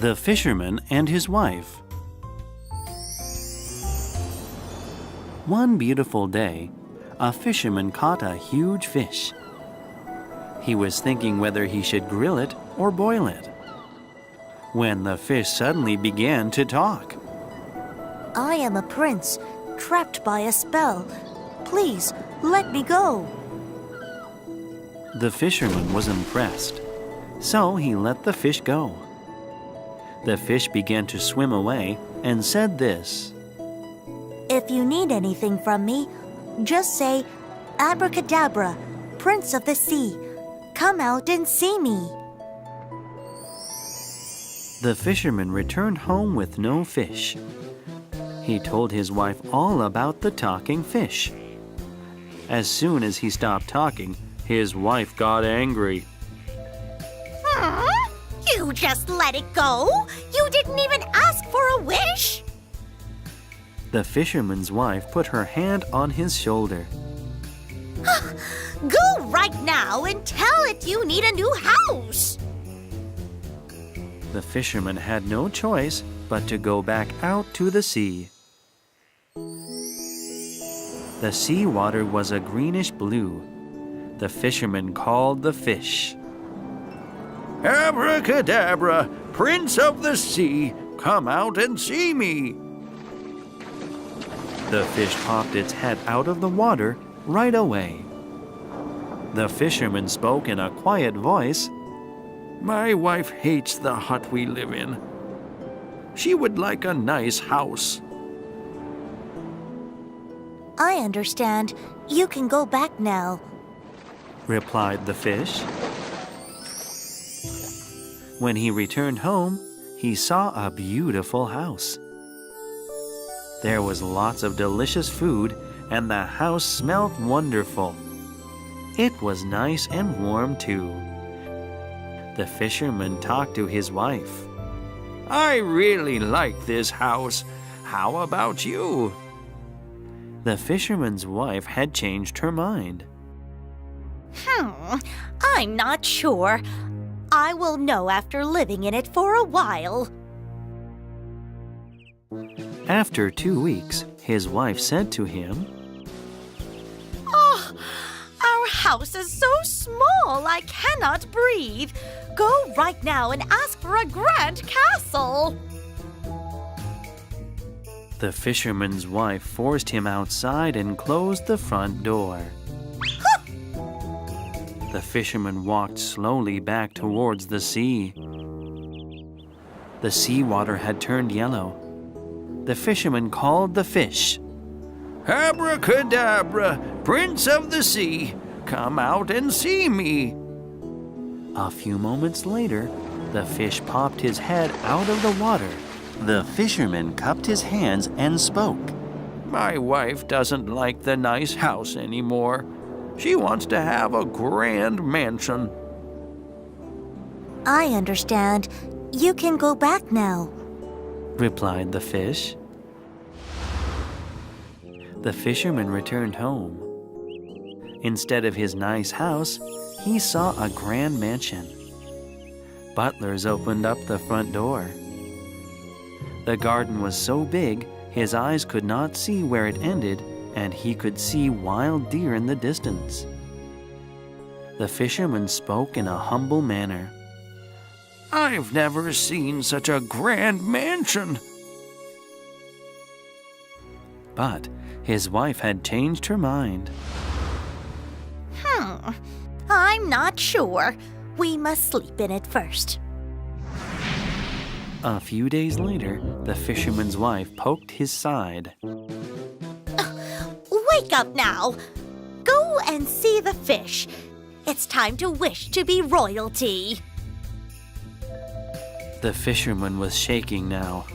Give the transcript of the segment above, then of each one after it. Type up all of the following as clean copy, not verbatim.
The Fisherman and His Wife. One beautiful day, a fisherman caught a huge fish. He was thinking whether he should grill it or boil it, when the fish suddenly began to talk. I am a prince, trapped by a spell. Please, let me go. The fisherman was impressed, so he let the fish go. The fish began to swim away and said this: If you need anything from me, just say, "Abracadabra, Prince of the Sea, come out and see me." The fisherman returned home with no fish. He told his wife all about the talking fish. As soon as he stopped talking, his wife got angry. You just let it go? You didn't even ask for a wish? The fisherman's wife put her hand on his shoulder. Go right now and tell it you need a new house. The fisherman had no choice but to go back out to the sea. The sea water was a greenish blue. The fisherman called the fish. "Abracadabra, Prince of the Sea, come out and see me." The fish popped its head out of the water right away. The fisherman spoke in a quiet voice. "My wife hates the hut we live in. She would like a nice house." I understand. You can go back now, replied the fish. When he returned home, he saw a beautiful house. There was lots of delicious food, and the house smelled wonderful. It was nice and warm too. The fisherman talked to his wife. "I really like this house. How about you?" The fisherman's wife had changed her mind. I'm not sure. I will know after living in it for a while. After 2 weeks, his wife said to him, Our house is so small I cannot breathe. Go right now and ask for a grand castle. The fisherman's wife forced him outside and closed the front door. The fisherman walked slowly back towards the sea. The seawater had turned yellow. The fisherman called the fish. "Abracadabra, Prince of the Sea, come out and see me." A few moments later, the fish popped his head out of the water. The fisherman cupped his hands and spoke. "My wife doesn't like the nice house anymore. She wants to have a grand mansion." I understand. You can go back now, replied the fish. The fisherman returned home. Instead of his nice house, he saw a grand mansion. Butlers opened up the front door. The garden was so big, his eyes could not see where it ended, and he could see wild deer in the distance. The fisherman spoke in a humble manner. "I've never seen such a grand mansion." But his wife had changed her mind. I'm not sure. We must sleep in it first. A few days later, the fisherman's wife poked his side. Wake up now. Go and see the fish. It's time to wish to be royalty. The fisherman was shaking now.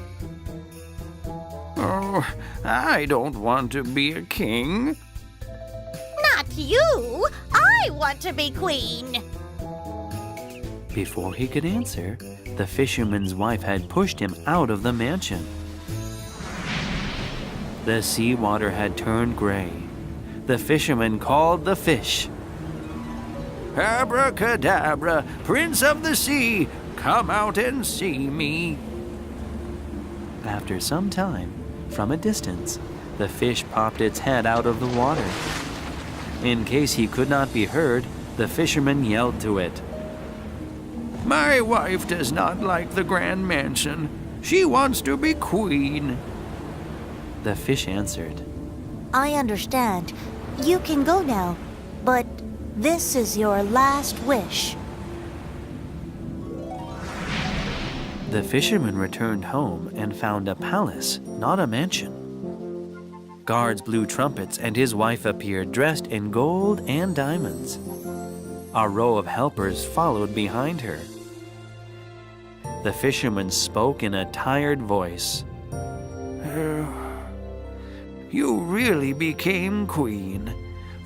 "Oh, I don't want to be a king." Not you. I want to be queen. Before he could answer, the fisherman's wife had pushed him out of the mansion. The seawater had turned gray. The fisherman called the fish. Abracadabra, Prince of the Sea, come out and see me. After some time, from a distance, the fish popped its head out of the water. In case he could not be heard, the fisherman yelled to it, "My wife does not like the grand mansion. She wants to be queen." The fish answered, I understand. You can go now, but this is your last wish. The fisherman returned home and found a palace, not a mansion. Guards blew trumpets, and his wife appeared dressed in gold and diamonds. A row of helpers followed behind her. The fisherman spoke in a tired voice. You really became queen.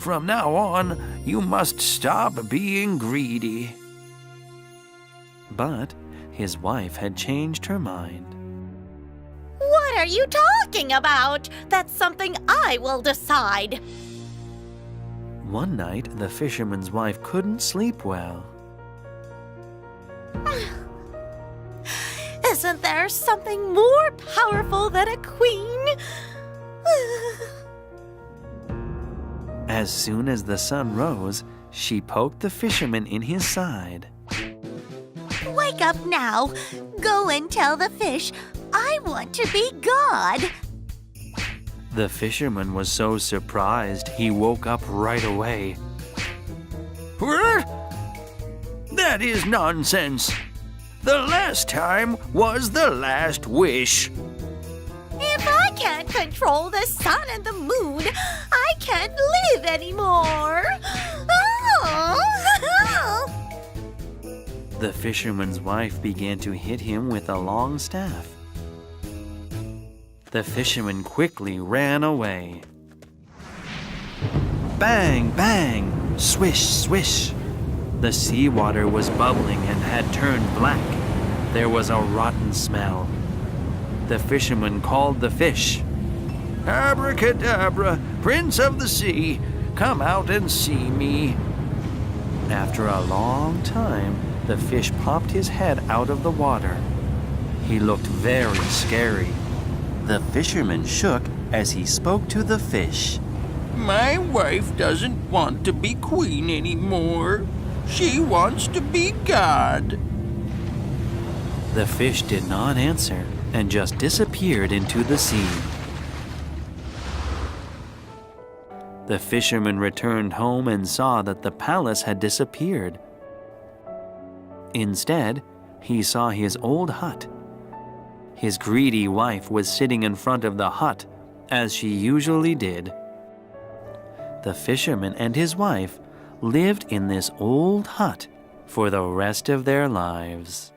From now on, you must stop being greedy. But his wife had changed her mind. What are you talking about? That's something I will decide. One night, the fisherman's wife couldn't sleep well. Isn't there something more powerful than a queen? As soon as the sun rose, she poked the fisherman in his side. Wake up now. Go and tell the fish I want to be God. The fisherman was so surprised he woke up right away. What? That is nonsense. The last time was the last wish. If I can't control the sun and the moon, I can't live anymore. The fisherman's wife began to hit him with a long staff. The fisherman quickly ran away. Bang, bang, swish, swish. The seawater was bubbling and had turned black. There was a rotten smell. The fisherman called the fish. Abracadabra, Prince of the Sea, come out and see me. After a long time, the fish popped his head out of the water. He looked very scary. The fisherman shook as he spoke to the fish. My wife doesn't want to be queen anymore. She wants to be God. The fish did not answer and just disappeared into the sea. The fisherman returned home and saw that the palace had disappeared. Instead, he saw his old hut. His greedy wife was sitting in front of the hut, as she usually did. The fisherman and his wife lived in this old hut for the rest of their lives.